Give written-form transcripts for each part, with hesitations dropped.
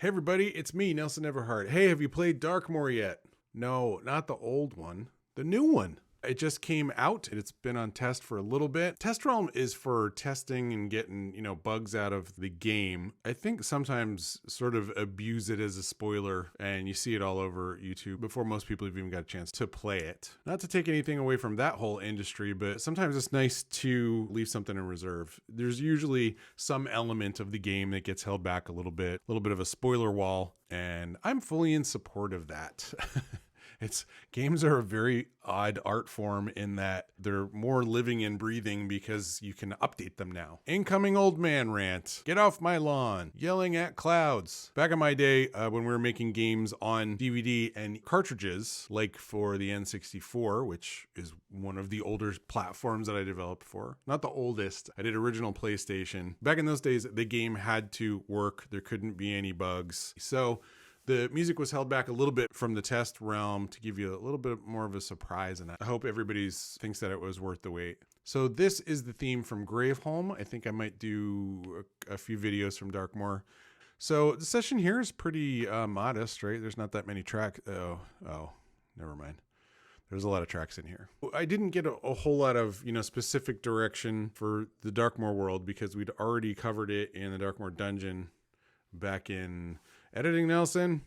Hey everybody, it's me, Nelson Everhart. Hey, have you played Darkmoor yet? No, not the old one, the new one. It just came out and it's been on test for a little bit. Test realm is for testing and getting, bugs out of the game. I think sometimes sort of abuse it as a spoiler and you see it all over YouTube before most people have even got a chance to play it. Not to take anything away from that whole industry, but sometimes it's nice to leave something in reserve. There's usually some element of the game that gets held back a little bit of a spoiler wall, and I'm fully in support of that. Games are a very odd art form in that they're more living and breathing because you can update them now. Incoming old man rant. Get off my lawn. Yelling at clouds. Back in my day, when we were making games on DVD and cartridges, like for the N64, which is one of the older platforms that I developed for. Not the oldest. I did original PlayStation. Back in those days, the game had to work. There couldn't be any bugs. So the music was held back a little bit from the test realm to give you a little bit more of a surprise, and I hope everybody thinks that it was worth the wait. So this is the theme from Graveholm. I think I might do a few videos from Darkmoor. So the session here is pretty modest, right? There's not that many tracks. Oh, never mind. There's a lot of tracks in here. I didn't get a whole lot of, specific direction for the Darkmoor world because we'd already covered it in the Darkmoor dungeon back in editing Nelson,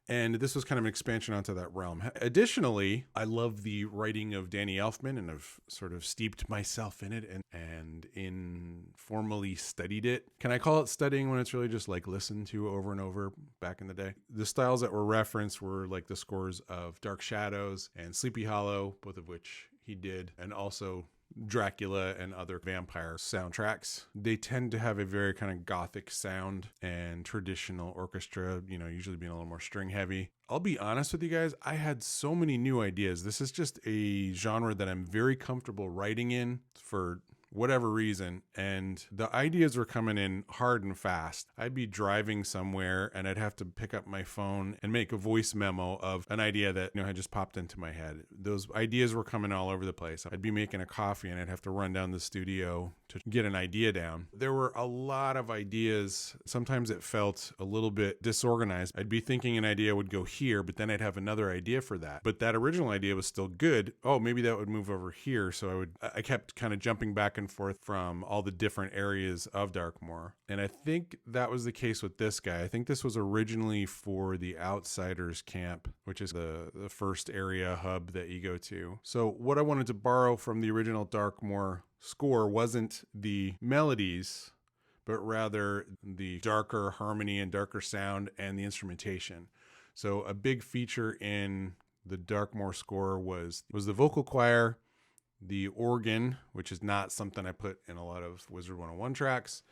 and this was kind of an expansion onto that realm. Additionally, I love the writing of Danny Elfman, and I've sort of steeped myself in it and informally studied it. Can I call it studying when it's really just like listened to over and over back in the day? The styles that were referenced were like the scores of Dark Shadows and Sleepy Hollow, both of which he did, and also Dracula and other vampire soundtracks. They tend to have a very kind of gothic sound and traditional orchestra, usually being a little more string heavy. I'll be honest with you guys, I had so many new ideas. This is just a genre that I'm very comfortable writing in for whatever reason, and the ideas were coming in hard and fast. I'd be driving somewhere and I'd have to pick up my phone and make a voice memo of an idea that had just popped into my head. Those ideas were coming all over the place. I'd be making a coffee and I'd have to run down the studio to get an idea down. There were a lot of ideas. Sometimes it felt a little bit disorganized. I'd be thinking an idea would go here, but then I'd have another idea for that. But that original idea was still good. Oh, maybe that would move over here. So I kept kind of jumping back and forth from all the different areas of Darkmoor. And I think that was the case with this guy. I think this was originally for the Outsiders camp, which is the first area hub that you go to. So what I wanted to borrow from the original Darkmoor score wasn't the melodies, but rather the darker harmony and darker sound and the instrumentation. So a big feature in the Darkmoor score was the vocal choir, the organ, which is not something I put in a lot of Wizard 101 tracks.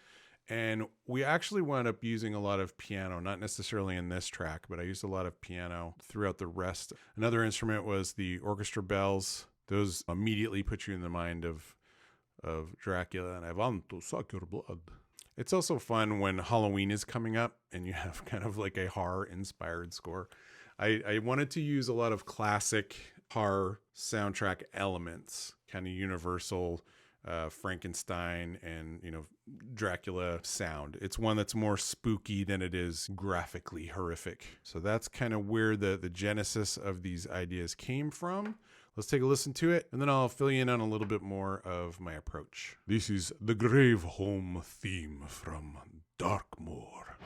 And we actually wound up using a lot of piano, not necessarily in this track, but I used a lot of piano throughout the rest. Another instrument was the orchestra bells. Those immediately put you in the mind of Dracula and I want to suck your blood. It's also fun when Halloween is coming up and you have kind of like a horror-inspired score. I wanted to use a lot of classic horror soundtrack elements, kind of universal Frankenstein and Dracula sound. It's one that's more spooky than it is graphically horrific. So that's kind of where the genesis of these ideas came from. Let's take a listen to it, and then I'll fill you in on a little bit more of my approach. This is the Graveholm theme from Darkmoor.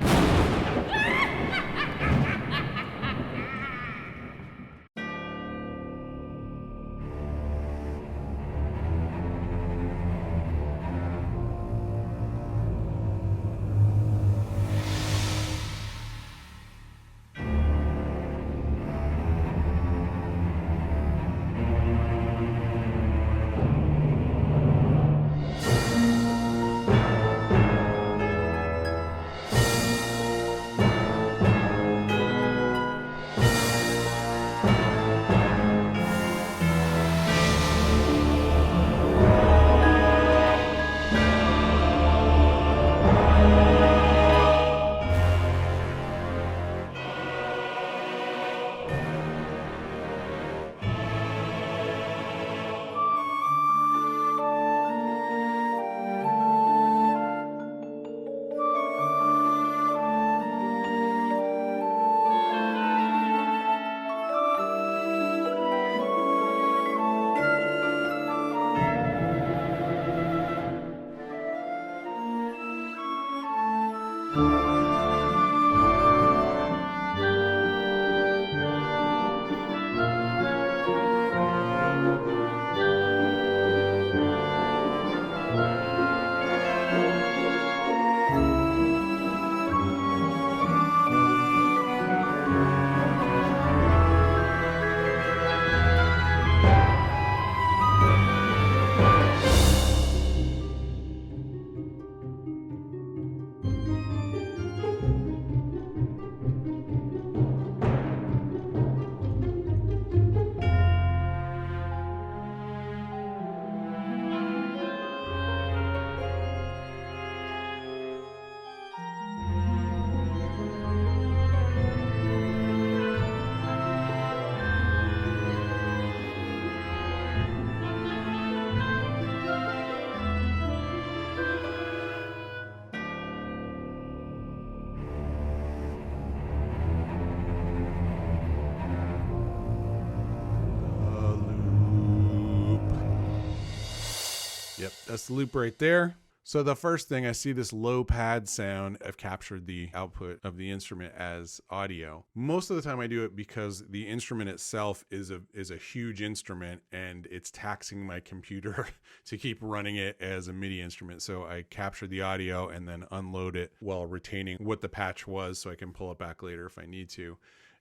Yep, that's the loop right there. So the first thing, I see this low pad sound. I've captured the output of the instrument as audio. Most of the time I do it because the instrument itself is a huge instrument and it's taxing my computer to keep running it as a MIDI instrument. So I capture the audio and then unload it while retaining what the patch was so I can pull it back later if I need to.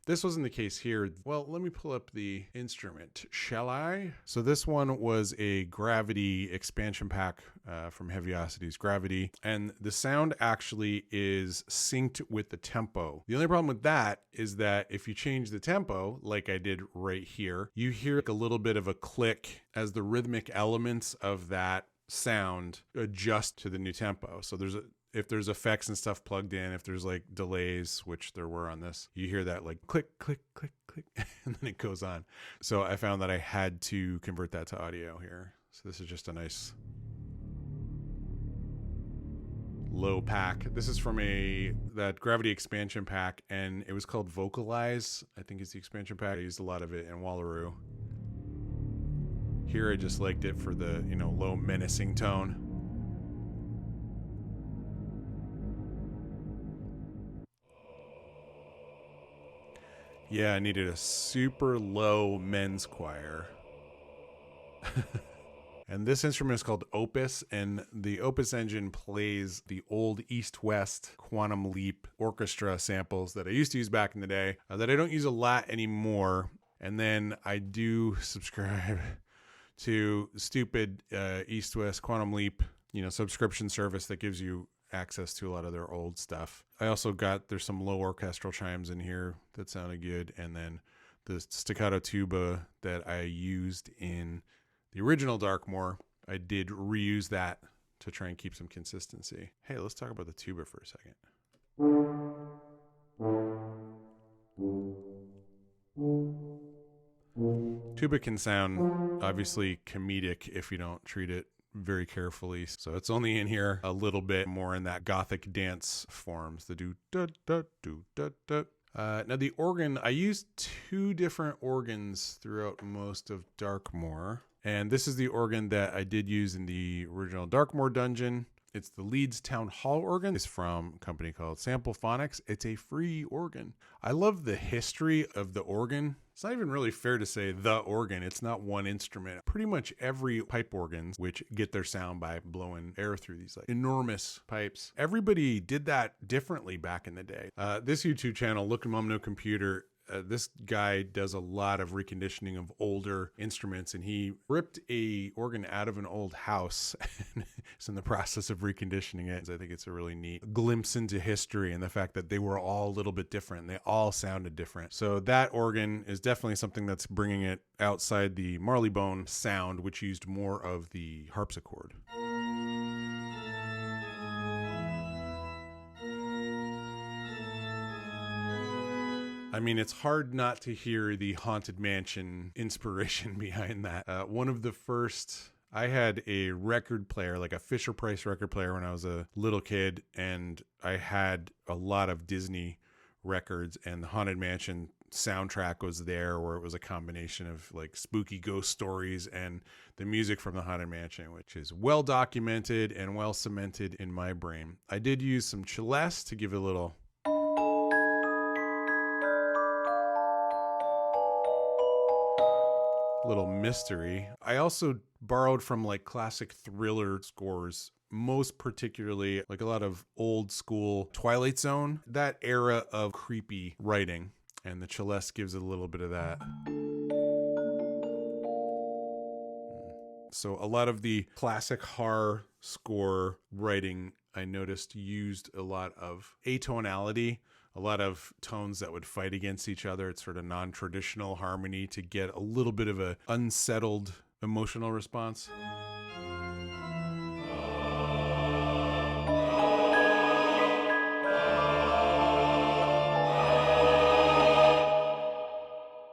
This wasn't the case here. Well, let me pull up the instrument, shall I? So this one was a Gravity expansion pack from Heaviosity's Gravity, and the sound actually is synced with the tempo. The only problem with that is that if you change the tempo, like I did right here, you hear like a little bit of a click as the rhythmic elements of that sound adjust to the new tempo. So if there's effects and stuff plugged in, if there's like delays, which there were on this, you hear that like click, click, click, click, and then it goes on. So I found that I had to convert that to audio here. So this is just a nice low pack. This is from that Gravity expansion pack, and it was called Vocalize, I think is the expansion pack. I used a lot of it in Wallaroo. Here I just liked it for the, low menacing tone. Yeah, I needed a super low men's choir. And this instrument is called Opus, and the Opus engine plays the old East-West Quantum Leap orchestra samples that I used to use back in the day, that I don't use a lot anymore. And then I do subscribe to stupid East-West Quantum Leap, subscription service that gives you access to a lot of their old stuff. I also there's some low orchestral chimes in here that sounded good, and then the staccato tuba that I used in the original Darkmoor, I did reuse that to try and keep some consistency. Hey, let's talk about the tuba for a second. Tuba can sound obviously comedic if you don't treat it very carefully. So it's only in here a little bit more in that gothic dance forms, the do da da do da da. Now the organ, I used two different organs throughout most of Darkmoor, and this is the organ that I did use in the original Darkmoor dungeon. It's the Leeds Town Hall organ. It's from a company called Samplephonics. It's a free organ. I love the history of the organ. It's not even really fair to say the organ. It's not one instrument. Pretty much every pipe organs, which get their sound by blowing air through these like enormous pipes. Everybody did that differently back in the day. This YouTube channel, Look at Mom No Computer, this guy does a lot of reconditioning of older instruments, and he ripped a organ out of an old house and is in the process of reconditioning it. I think it's a really neat glimpse into history and the fact that they were all a little bit different. They all sounded different. So that organ is definitely something that's bringing it outside the Marleybone sound, which used more of the harpsichord. I mean, it's hard not to hear the Haunted Mansion inspiration behind that. One of the first, I had a record player, like a Fisher-Price record player when I was a little kid, and I had a lot of Disney records, and the Haunted Mansion soundtrack was there, where it was a combination of like spooky ghost stories and the music from the Haunted Mansion, which is well documented and well cemented in my brain. I did use some celeste to give it a little mystery. I also borrowed from like classic thriller scores, most particularly like a lot of old school Twilight Zone, that era of creepy writing, and the celeste gives it a little bit of that. So a lot of the classic horror score writing, I noticed, used a lot of atonality, a lot of tones that would fight against each other. It's sort of non-traditional harmony to get a little bit of a unsettled emotional response.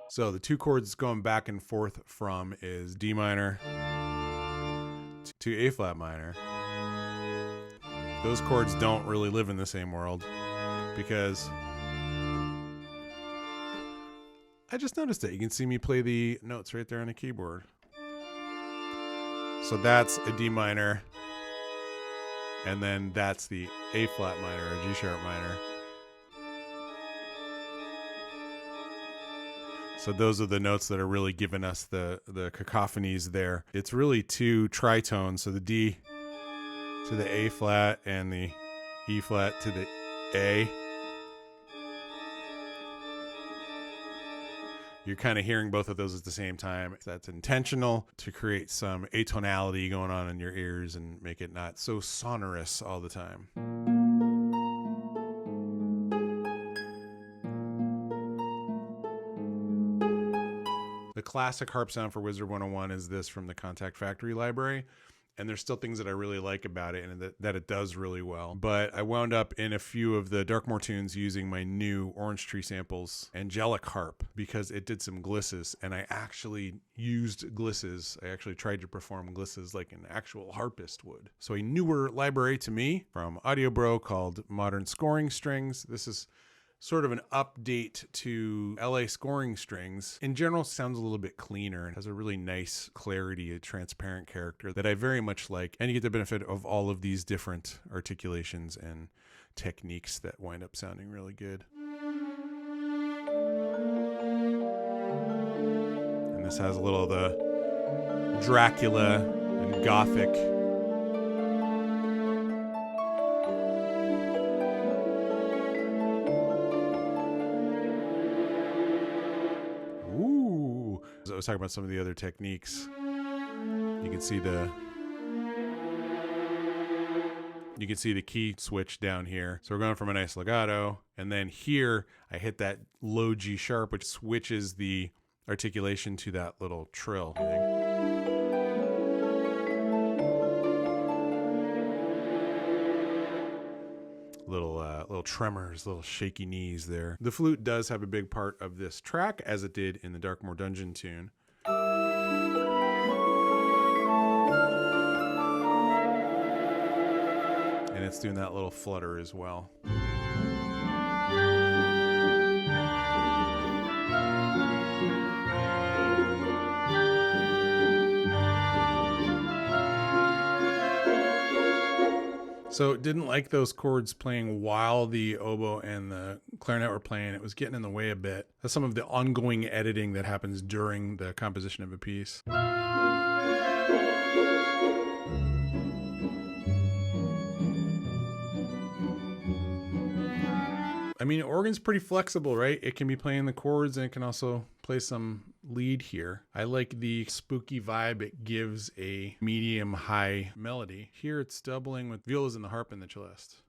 So the two chords going back and forth from is D minor to A flat minor. Those chords don't really live in the same world because I just noticed it. You can see me play the notes right there on the keyboard. So that's a D minor, and then that's the A flat minor or G sharp minor. So those are the notes that are really giving us the cacophonies there. It's really two tritones, so the D to the A flat and the E flat to the A. You're kind of hearing both of those at the same time. That's intentional to create some atonality going on in your ears and make it not so sonorous all the time. The classic harp sound for Wizard 101 is this from the Contact Factory library. And there's still things that I really like about it and that it does really well. But I wound up in a few of the Darkmoor tunes using my new Orange Tree Samples Angelic Harp because it did some glisses. And I actually used glisses. I actually tried to perform glisses like an actual harpist would. So a newer library to me from Audio Bro called Modern Scoring Strings. This is sort of an update to LA Scoring Strings. In general, sounds a little bit cleaner and has a really nice clarity, a transparent character that I very much like. And you get the benefit of all of these different articulations and techniques that wind up sounding really good. And this has a little of the Dracula and Gothic I was talking about some of the other techniques. You can see the key switch down here. So we're going from a nice legato, and then here I hit that low G sharp, which switches the articulation to that little trill thing. Little tremors, little shaky knees there. The flute does have a big part of this track, as it did in the Darkmoor Dungeon tune. And it's doing that little flutter as well. So didn't like those chords playing while the oboe and the clarinet were playing. It was getting in the way a bit. That's some of the ongoing editing that happens during the composition of a piece. I mean, organ's pretty flexible, right? It can be playing the chords and it can also play some lead here. I like the spooky vibe it gives a medium high melody. Here it's doubling with violas and the harp and the celeste.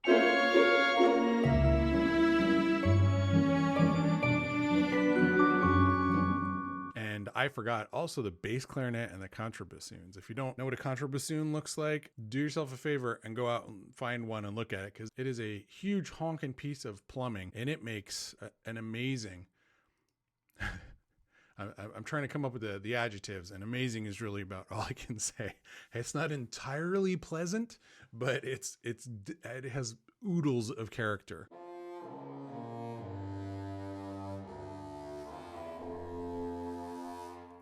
And I forgot also the bass clarinet and the contrabassoons. If you don't know what a contrabassoon looks like, do yourself a favor and go out and find one and look at it, because it is a huge honking piece of plumbing and it makes an amazing I'm trying to come up with the adjectives, and amazing is really about all I can say. It's not entirely pleasant, but it has oodles of character.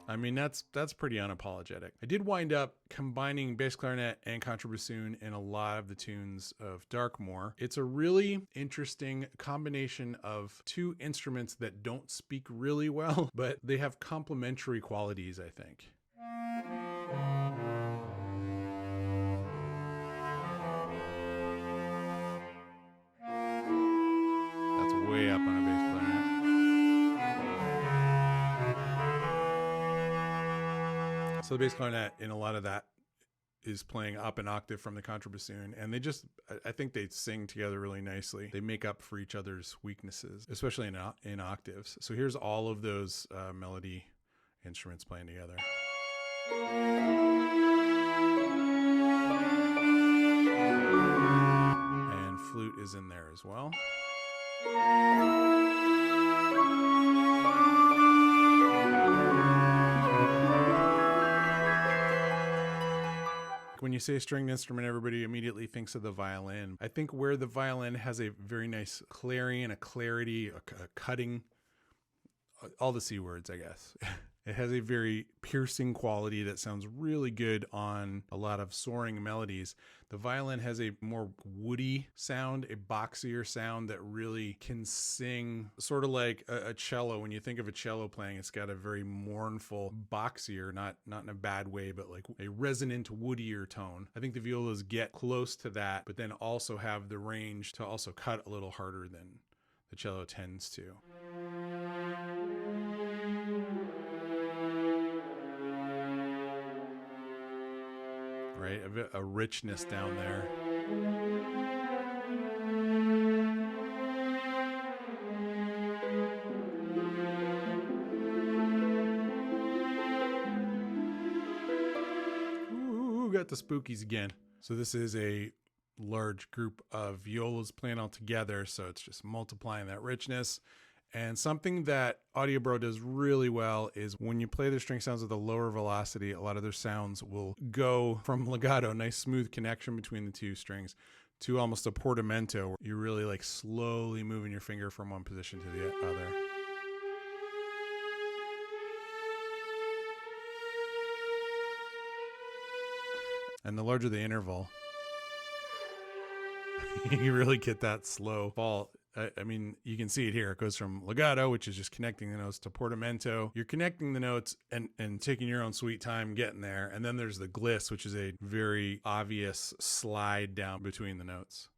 I mean, that's pretty unapologetic. I did wind up combining bass clarinet and contrabassoon in a lot of the tunes of Darkmoor. It's a really interesting combination of two instruments that don't speak really well, but they have complementary qualities, I think. That's way up on a bass clarinet. So the bass clarinet in a lot of that is playing up an octave from the contrabassoon, and I think they sing together really nicely. They make up for each other's weaknesses, especially in octaves. So here's all of those melody instruments playing together. And flute is in there as well. When you say stringed instrument, everybody immediately thinks of the violin. I think where the violin has a very nice clarion, a clarity, a cutting, all the C words, I guess. It has a very piercing quality that sounds really good on a lot of soaring melodies. The violin has a more woody sound, a boxier sound that really can sing, sort of like a cello. When you think of a cello playing, it's got a very mournful, boxier, not in a bad way, but like a resonant, woodier tone. I think the violas get close to that, but then also have the range to also cut a little harder than the cello tends to. Right, a richness down there. Ooh, got the spookies again. So this is a large group of violas playing all together, so it's just multiplying that richness. And something that AudioBro does really well is when you play their string sounds at the lower velocity, a lot of their sounds will go from legato, nice smooth connection between the two strings, to almost a portamento, where you're really like slowly moving your finger from one position to the other. And the larger the interval, you really get that slow fall. I mean, you can see it here. It goes from legato, which is just connecting the notes, to portamento. You're connecting the notes and taking your own sweet time getting there. And then there's the gliss, which is a very obvious slide down between the notes.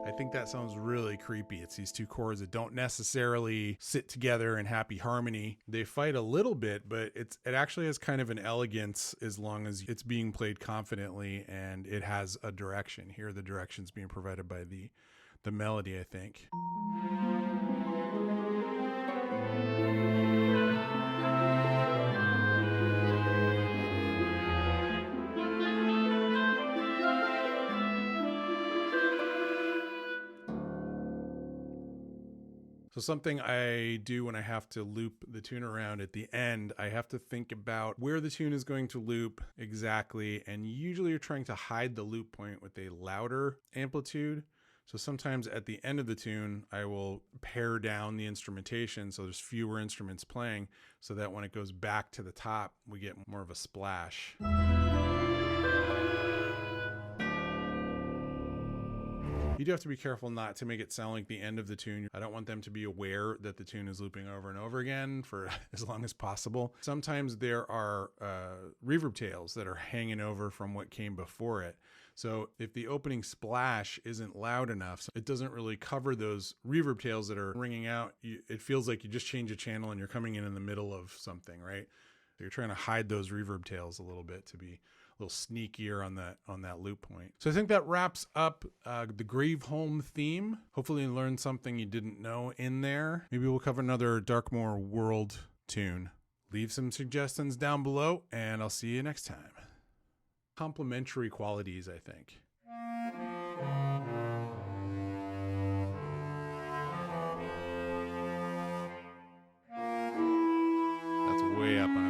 I think that sounds really creepy. It's these two chords that don't necessarily sit together in happy harmony. They fight a little bit, but it actually has kind of an elegance as long as it's being played confidently and it has a direction. Here the direction's being provided by the melody, I think. So something I do when I have to loop the tune around at the end, I have to think about where the tune is going to loop exactly. And usually you're trying to hide the loop point with a louder amplitude. So sometimes at the end of the tune, I will pare down the instrumentation so there's fewer instruments playing, so that when it goes back to the top, we get more of a splash. You do have to be careful not to make it sound like the end of the tune. I don't want them to be aware that the tune is looping over and over again for as long as possible. Sometimes there are reverb tails that are hanging over from what came before it. So if the opening splash isn't loud enough, so it doesn't really cover those reverb tails that are ringing out. It feels like you just change a channel and you're coming in the middle of something, right? So you're trying to hide those reverb tails a little bit to be a little sneakier on that loop point. So I think that wraps up the Graveholm theme. Hopefully you learned something you didn't know in there. Maybe we'll cover another Darkmoor world tune. Leave some suggestions down below and I'll see you next time. Complementary qualities, I think. That's way up on